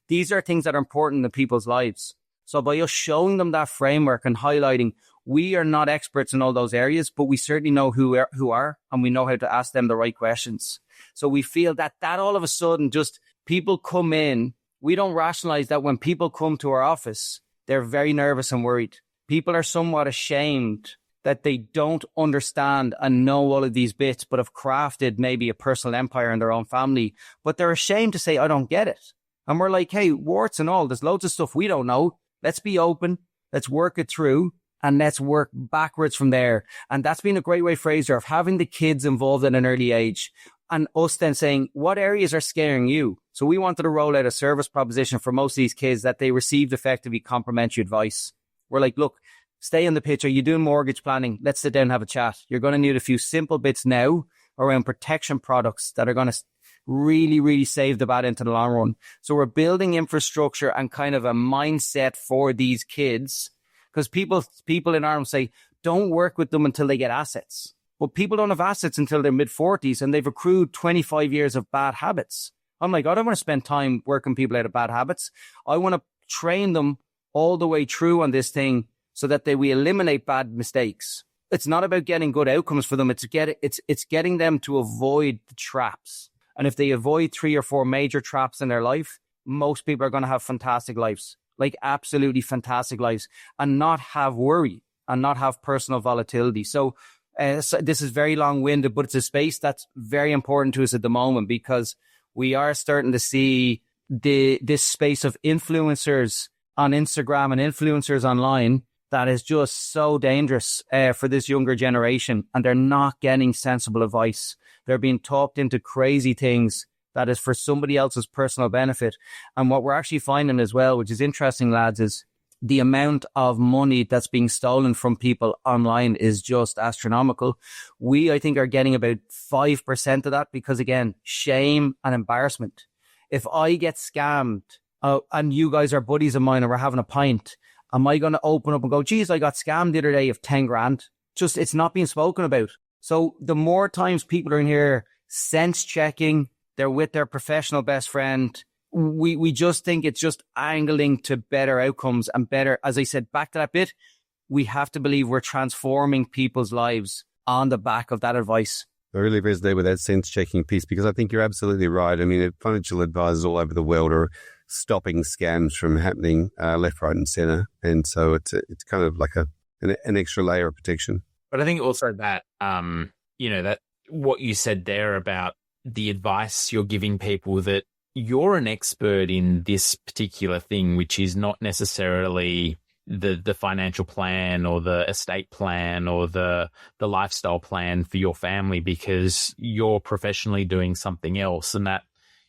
these are things that are important in people's lives. So by us showing them that framework and highlighting, we are not experts in all those areas, but we certainly know who are, and we know how to ask them the right questions. So we feel that all of a sudden, just people come in, we don't rationalize that when people come to our office, they're very nervous and worried. People are somewhat ashamed that they don't understand and know all of these bits, but have crafted maybe a personal empire in their own family. But they're ashamed to say, I don't get it. And we're like, hey, warts and all, there's loads of stuff we don't know. Let's be open. Let's work it through and let's work backwards from there. And that's been a great way, Fraser, of having the kids involved at an early age and us then saying, what areas are scaring you? So we wanted to roll out a service proposition for most of these kids that they received effectively complimentary advice. We're like, look, stay in the picture. You're doing mortgage planning. Let's sit down and have a chat. You're going to need a few simple bits now around protection products that are going to really, really save the bad into the long run. So we're building infrastructure and kind of a mindset for these kids, because people in Ireland say, don't work with them until they get assets. But people don't have assets until their mid-40s and they've accrued 25 years of bad habits. I'm like, I don't want to spend time working people out of bad habits. I want to train them all the way through on this thing so that we eliminate bad mistakes. It's not about getting good outcomes for them. It's getting them to avoid the traps. And if they avoid 3 or 4 major traps in their life, most people are going to have fantastic lives, like absolutely fantastic lives, and not have worry and not have personal volatility. So this is very long-winded, but it's a space that's very important to us at the moment, because we are starting to see this space of influencers on Instagram and influencers online that is just so dangerous for this younger generation, and they're not getting sensible advice. They're being talked into crazy things that is for somebody else's personal benefit. And what we're actually finding as well, which is interesting, lads, is the amount of money that's being stolen from people online is just astronomical. I think, are getting about 5% of that because, again, shame and embarrassment. If I get scammed and you guys are buddies of mine and we're having a pint, am I going to open up and go, geez, I got scammed the other day of 10 grand? Just, it's not being spoken about. So the more times people are in here sense checking, they're with their professional best friend, we just think it's just angling to better outcomes and better. As I said, back to that bit, we have to believe we're transforming people's lives on the back of that advice. I really resonate with that sense checking piece, because I think you're absolutely right. I mean, financial advisors all over the world are stopping scams from happening left, right, and center. And so it's kind of like an extra layer of protection. But I think also that, that what you said there about the advice you're giving people, that you're an expert in this particular thing, which is not necessarily the financial plan or the estate plan or the lifestyle plan for your family, because you're professionally doing something else. And that,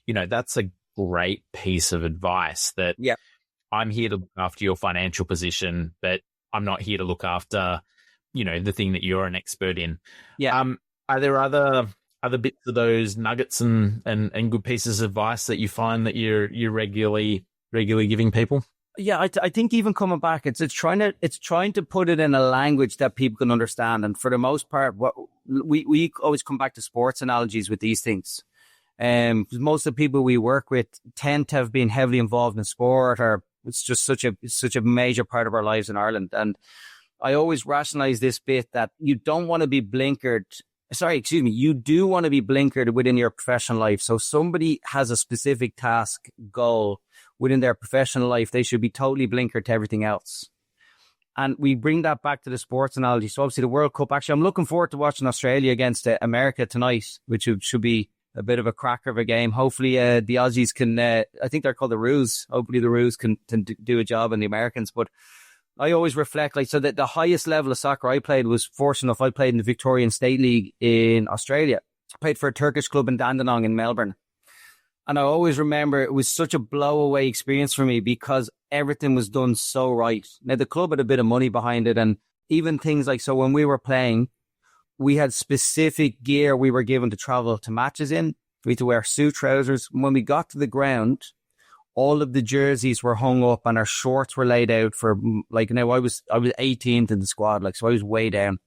that's a great piece of advice, that I'm here to look after your financial position, but I'm not here to look after, the thing that you're an expert in. Yeah. Are there other bits of those nuggets and good pieces of advice that you find that you're regularly giving people? Yeah, I think even coming back, it's trying to put it in a language that people can understand. And for the most part, what we always come back to sports analogies with these things. Most of the people we work with tend to have been heavily involved in sport, or it's just such a major part of our lives in Ireland. And I always rationalize this bit that you don't want to be blinkered. You do want to be blinkered within your professional life. So somebody has a specific task, goal within their professional life, they should be totally blinkered to everything else. And we bring that back to the sports analogy. So obviously the World Cup, actually, I'm looking forward to watching Australia against America tonight, which should be a bit of a cracker of a game. Hopefully the Aussies can, I think they're called the Roos. Hopefully the Roos can do a job on the Americans. But I always reflect, so that the highest level of soccer I played was fortunate enough. I played in the Victorian State League in Australia. I played for a Turkish club in Dandenong in Melbourne. And I always remember it was such a blow-away experience for me because everything was done so right. Now, the club had a bit of money behind it, and even things like, so when we were playing, We had specific gear we were given to travel to matches in. We had to wear suit trousers. When we got to the ground, all of the jerseys were hung up and our shorts were laid out for, like, now I was 18th in the squad, like, so I was way down.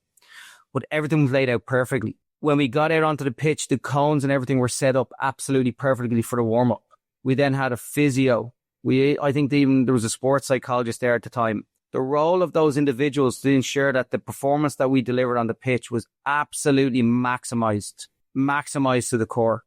But everything was laid out perfectly. When we got out onto the pitch, the cones and everything were set up absolutely perfectly for the warm-up. We then had a physio. I think there was a sports psychologist there at the time. The role of those individuals to ensure that the performance that we delivered on the pitch was absolutely maximized to the core.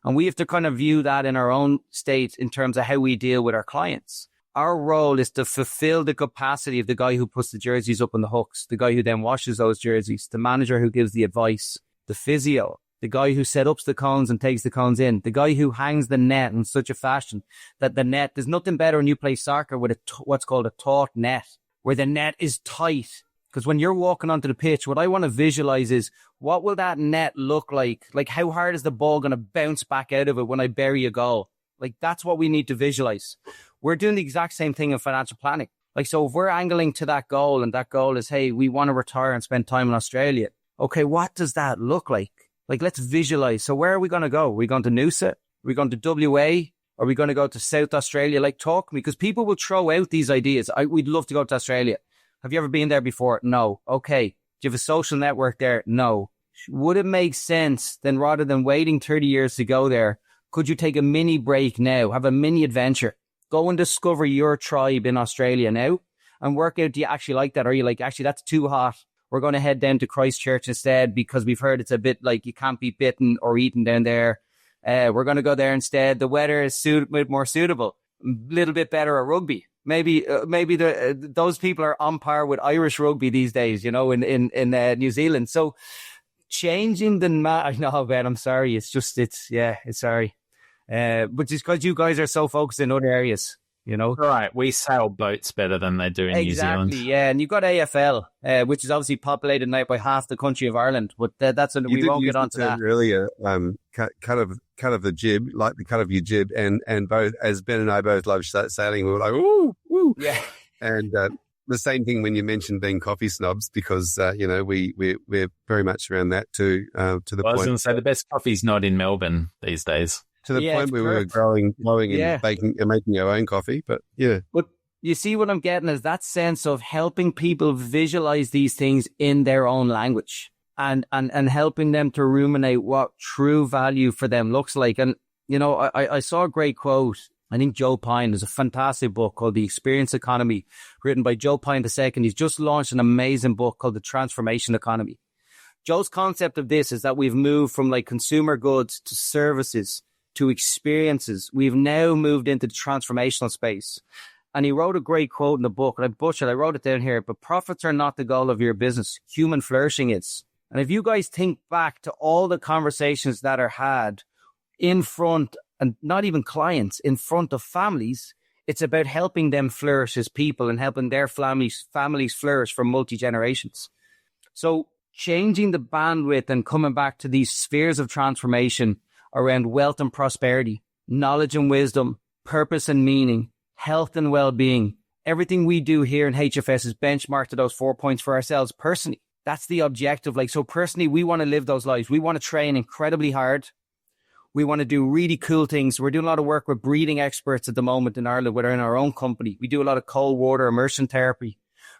And we have to kind of view that in our own state in terms of how we deal with our clients. Our role is to fulfill the capacity of the guy who puts the jerseys up on the hooks, the guy who then washes those jerseys, the manager who gives the advice, the physio, the guy who set up the cones and takes the cones in, the guy who hangs the net in such a fashion that the net, there's nothing better when you play soccer with what's called a taut net, where the net is tight. Because when you're walking onto the pitch, what I want to visualize is, what will that net look like? Like, how hard is the ball going to bounce back out of it when I bury a goal? Like, that's what we need to visualize. We're doing the exact same thing in financial planning. Like, so if we're angling to that goal and that goal is, hey, we want to retire and spend time in Australia. Okay, what does that look like? Like, let's visualize. So where are we going to go? Are we going to Noosa? Are we going to WA? Are we going to go to South Australia? Like, talk to me, because people will throw out these ideas. We'd love to go to Australia. Have you ever been there before? No. Okay. Do you have a social network there? No. Would it make sense then, rather than waiting 30 years to go there, could you take a mini break now, have a mini adventure, go and discover your tribe in Australia now and work out, do you actually like that? Or are you like, actually, that's too hot. We're going to head down to Christchurch instead because we've heard it's a bit like you can't be bitten or eaten down there. We're going to go there instead. The weather is more suitable, a little bit better at rugby. Maybe those people are on par with Irish rugby these days, you know, in New Zealand. So changing I know, Ben, I'm sorry. It's sorry. But just because you guys are so focused in other areas, you know. Right, we sail boats better than they do in New Zealand. Exactly, yeah. And you've got AFL, which is obviously populated now by half the country of Ireland. But we won't get onto that. Earlier, cut of the jib, like the cut of your jib, and both, as Ben and I both love sailing, we were like, ooh, woo. Yeah. And the same thing when you mentioned being coffee snobs, because we're very much around that too. To the point, I was going to say the best coffee's not in Melbourne these days. To the point where we were growing and baking and making our own coffee, but yeah. But you see what I'm getting is that sense of helping people visualize these things in their own language and helping them to ruminate what true value for them looks like. And, you know, I saw a great quote. I think Joe Pine, there's a fantastic book called The Experience Economy, written by Joe Pine II. He's just launched an amazing book called The Transformation Economy. Joe's concept of this is that we've moved from like consumer goods to services to experiences. We've now moved into the transformational space. And he wrote a great quote in the book, and I wrote it down here, but profits are not the goal of your business. Human flourishing is. And if you guys think back to all the conversations that are had in front, and not even clients, in front of families, it's about helping them flourish as people and helping their families flourish for multi-generations. So changing the bandwidth and coming back to these spheres of transformation around wealth and prosperity, knowledge and wisdom, purpose and meaning, health and well-being. Everything we do here in HFS is benchmarked to those 4 points for ourselves personally. That's the objective. Like, so personally, we want to live those lives. We want to train incredibly hard. We want to do really cool things. We're doing a lot of work with breathing experts at the moment in Ireland. We're in our own company. We do a lot of cold water immersion therapy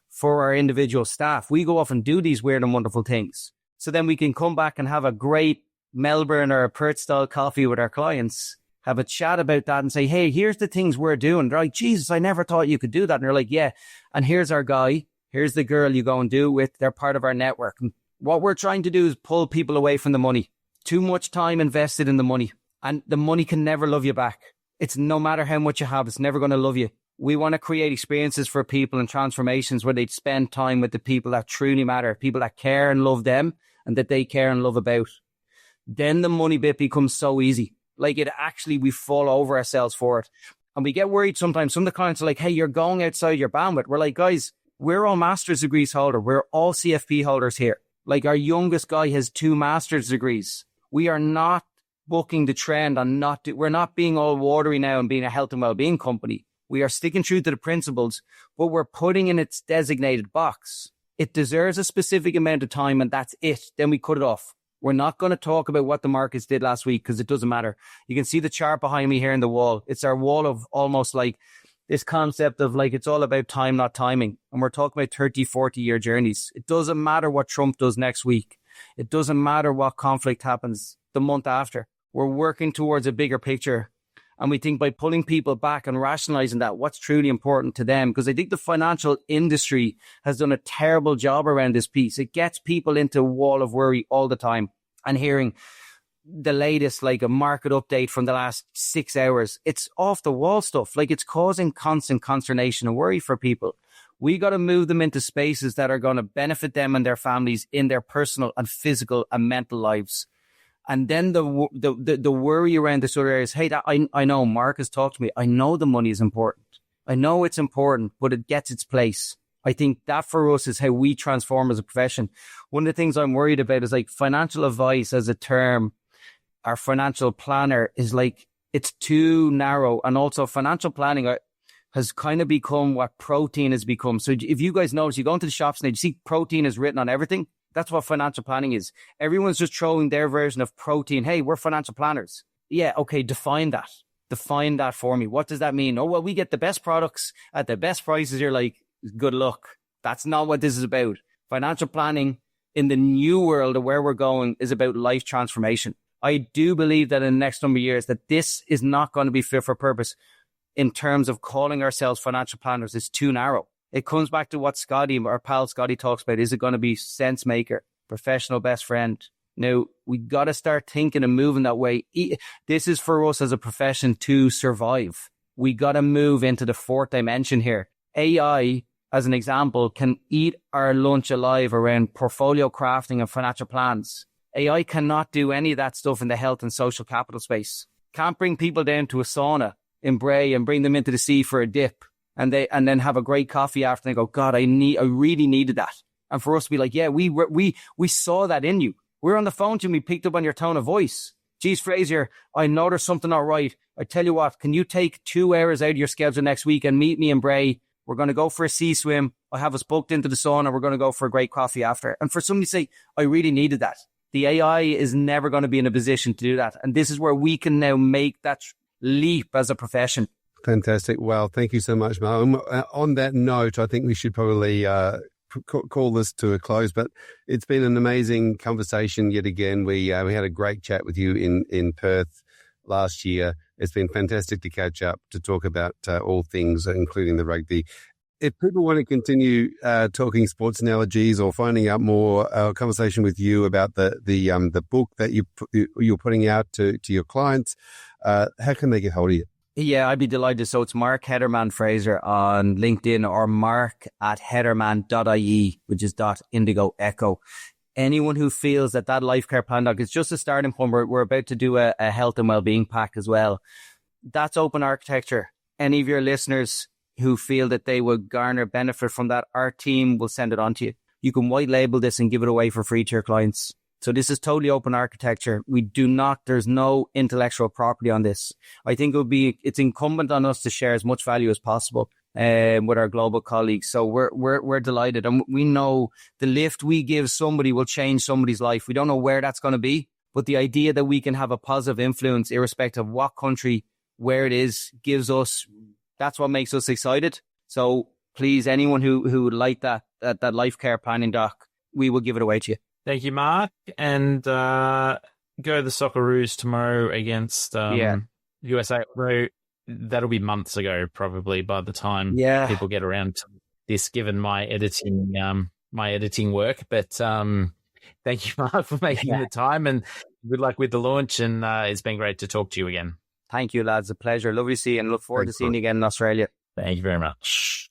for our individual staff. We go off and do these weird and wonderful things. So then we can come back and have a great Melbourne or a Perth style coffee with our clients, have a chat about that and say, hey, here's the things we're doing. They're like, Jesus, I never thought you could do that. And they're like, yeah. And here's our guy. Here's the girl you go and do with. They're part of our network. And what we're trying to do is pull people away from the money. Too much time invested in the money, and the money can never love you back. It's no matter how much you have, it's never going to love you. We want to create experiences for people and transformations where they spend time with the people that truly matter, people that care and love them and that they care and love about. Then the money bit becomes so easy. Like, it actually, we fall over ourselves for it. And we get worried sometimes. Some of the clients are like, hey, you're going outside your bandwidth. We're like, guys, we're all master's degrees holder. We're all CFP holders here. Like, our youngest guy has 2 master's degrees. We are not bucking the trend on we're not being all watery now and being a health and well-being company. We are sticking true to the principles, but we're putting in its designated box. It deserves a specific amount of time and that's it. Then we cut it off. We're not going to talk about what the markets did last week because it doesn't matter. You can see the chart behind me here in the wall. It's our wall of almost like this concept of like, it's all about time, not timing. And we're talking about 30, 40-year journeys. It doesn't matter what Trump does next week. It doesn't matter what conflict happens the month after. We're working towards a bigger picture. And we think by pulling people back and rationalizing that, what's truly important to them, because I think the financial industry has done a terrible job around this piece. It gets people into a wall of worry all the time and hearing the latest, like a market update from the last 6 hours. It's off the wall stuff. Like it's causing constant consternation and worry for people. We got to move them into spaces that are going to benefit them and their families in their personal and physical and mental lives. And then the worry around this other areas, hey, I know Mark has talked to me. I know the money is important. I know it's important, but it gets its place. I think that for us is how we transform as a profession. One of the things I'm worried about is like financial advice as a term. Our financial planner is like, it's too narrow. And also financial planning has kind of become what protein has become. So if you guys notice, you go into the shops and you see protein is written on everything. That's what financial planning is. Everyone's just throwing their version of protein. Hey, we're financial planners. Yeah, okay, define that. Define that for me. What does that mean? Oh, well, we get the best products at the best prices. You're like, good luck. That's not what this is about. Financial planning in the new world of where we're going is about life transformation. I do believe that in the next number of years that this is not going to be fit for purpose in terms of calling ourselves financial planners. It's too narrow. It comes back to what Scotty, our pal Scotty, talks about. Is it going to be sense maker, professional best friend? Now, we got to start thinking and moving that way. This is for us as a profession to survive. We got to move into the fourth dimension here. AI, as an example, can eat our lunch alive around portfolio crafting and financial plans. AI cannot do any of that stuff in the health and social capital space. Can't bring people down to a sauna in Bray and bring them into the sea for a dip. And then have a great coffee after and they go, God, I really needed that. And for us to be like, yeah, we saw that in you. We're on the phone to you and we picked up on your tone of voice. Geez, Fraser, I know there's something not right. I tell you what, can you take 2 hours out of your schedule next week and meet me in Bray? We're going to go for a sea swim. I have us booked into the sauna. We're going to go for a great coffee after. And for somebody to say, I really needed that. The AI is never going to be in a position to do that. And this is where we can now make that leap as a profession. Fantastic. Well, thank you so much, Mark. On that note, I think we should probably call this to a close, but it's been an amazing conversation yet again. We had a great chat with you in Perth last year. It's been fantastic to catch up, to talk about all things, including the rugby. If people want to continue talking sports analogies or finding out more conversation with you about the book that you're putting out to your clients, how can they get hold of you? Yeah, I'd be delighted. So it's Mark Hedderman Fraser on LinkedIn or mark@hedderman.ie, which is .indigo echo. Anyone who feels that life care plan doc is just a starting point, we're about to do a health and wellbeing pack as well. That's open architecture. Any of your listeners who feel that they would garner benefit from that, our team will send it on to you. You can white label this and give it away for free to your clients. So this is totally open architecture. There's no intellectual property on this. I think it's incumbent on us to share as much value as possible with our global colleagues. So we're delighted. And we know the lift we give somebody will change somebody's life. We don't know where that's going to be, but the idea that we can have a positive influence irrespective of what country, where it is, that's what makes us excited. So please, anyone who would like that life care planning doc, we will give it away to you. Thank you, Mark. And go the Socceroos tomorrow against USA. That'll be months ago, probably, by the time people get around to this, given my editing work. But thank you, Mark, for making the time, and good luck with the launch. And it's been great to talk to you again. Thank you, lads. A pleasure. Lovely to see you, and look forward to seeing you again in Australia. Thank you very much.